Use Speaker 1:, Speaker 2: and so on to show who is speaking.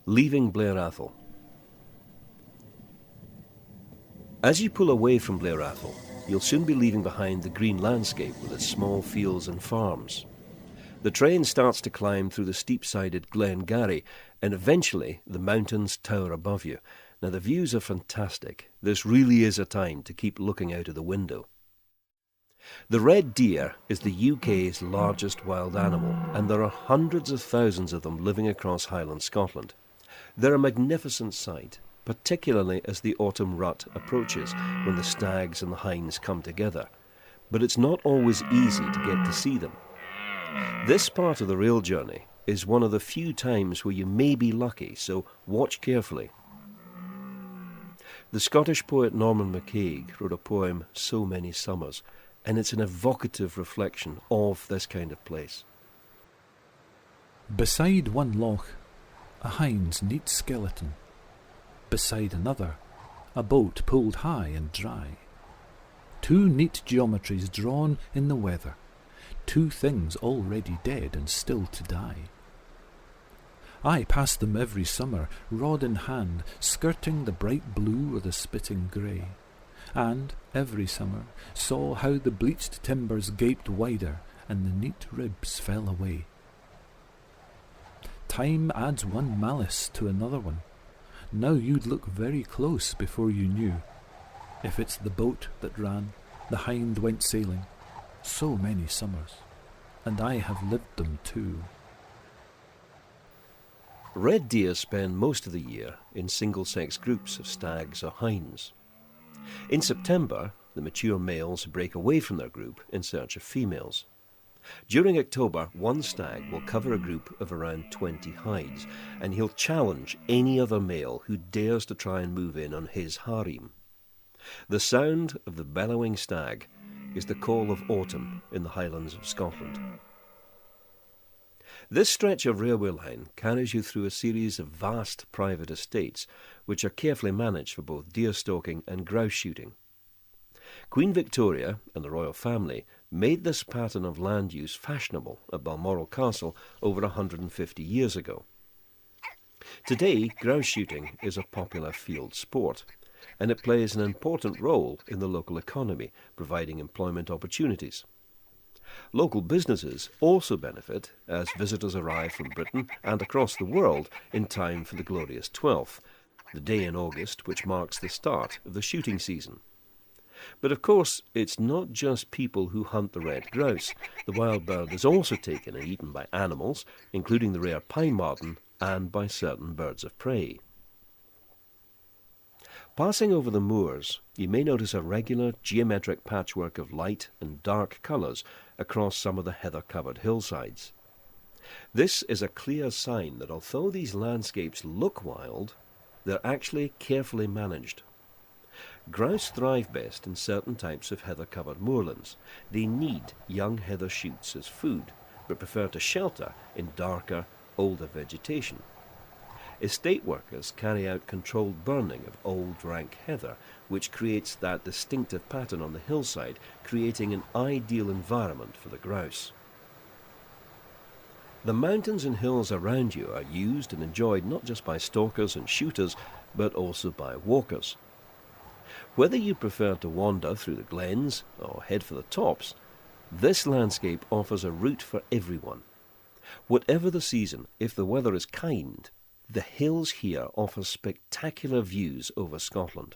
Speaker 1: Leaving Blair Atholl. As you pull away from Blair Atholl, you'll soon be leaving behind the green landscape with its small fields and farms. The train starts to climb through the steep-sided Glen Garry, and eventually the mountains tower above you. Now the views are fantastic. This really is a time to keep looking out of the window. The red deer is the UK's largest wild animal, and there are hundreds of thousands of them living across Highland Scotland. They're a magnificent sight, particularly as the autumn rut approaches, when the stags and the hinds come together. But it's not always easy to get to see them. This part of the rail journey is one of the few times where you may be lucky, so watch carefully. The Scottish poet Norman MacCaig wrote a poem, So Many Summers, and it's an evocative reflection of this kind of place.
Speaker 2: Beside one loch, a hind's neat skeleton. Beside another, a boat pulled high and dry. Two neat geometries drawn in the weather, two things already dead and still to die. I pass them every summer, rod in hand, skirting the bright blue or the spitting grey, and every summer saw how the bleached timbers gaped wider and the neat ribs fell away. Time adds one malice to another one. Now you'd look very close before you knew. If it's the boat that ran, the hind went sailing. So many summers, and I have lived them too.
Speaker 1: Red deer spend most of the year in single-sex groups of stags or hinds. In September, the mature males break away from their group in search of females. During October, one stag will cover a group of around 20 hides, and he'll challenge any other male who dares to try and move in on his harem. The sound of the bellowing stag is the call of autumn in the Highlands of Scotland. This stretch of railway line carries you through a series of vast private estates, which are carefully managed for both deer stalking and grouse shooting. Queen Victoria and the royal family made this pattern of land use fashionable at Balmoral Castle over 150 years ago. Today, grouse shooting is a popular field sport, and it plays an important role in the local economy, providing employment opportunities. Local businesses also benefit as visitors arrive from Britain and across the world in time for the glorious 12th, the day in August which marks the start of the shooting season. But of course, it's not just people who hunt the red grouse. The wild bird is also taken and eaten by animals, including the rare pine marten, and by certain birds of prey. Passing over the moors, you may notice a regular geometric patchwork of light and dark colours across some of the heather-covered hillsides. This is a clear sign that although these landscapes look wild, they're actually carefully managed. Grouse thrive best in certain types of heather-covered moorlands. They need young heather shoots as food, but prefer to shelter in darker, older vegetation. Estate workers carry out controlled burning of old rank heather, which creates that distinctive pattern on the hillside, creating an ideal environment for the grouse. The mountains and hills around you are used and enjoyed not just by stalkers and shooters, but also by walkers. Whether you prefer to wander through the glens or head for the tops, this landscape offers a route for everyone. Whatever the season, if the weather is kind, the hills here offer spectacular views over Scotland.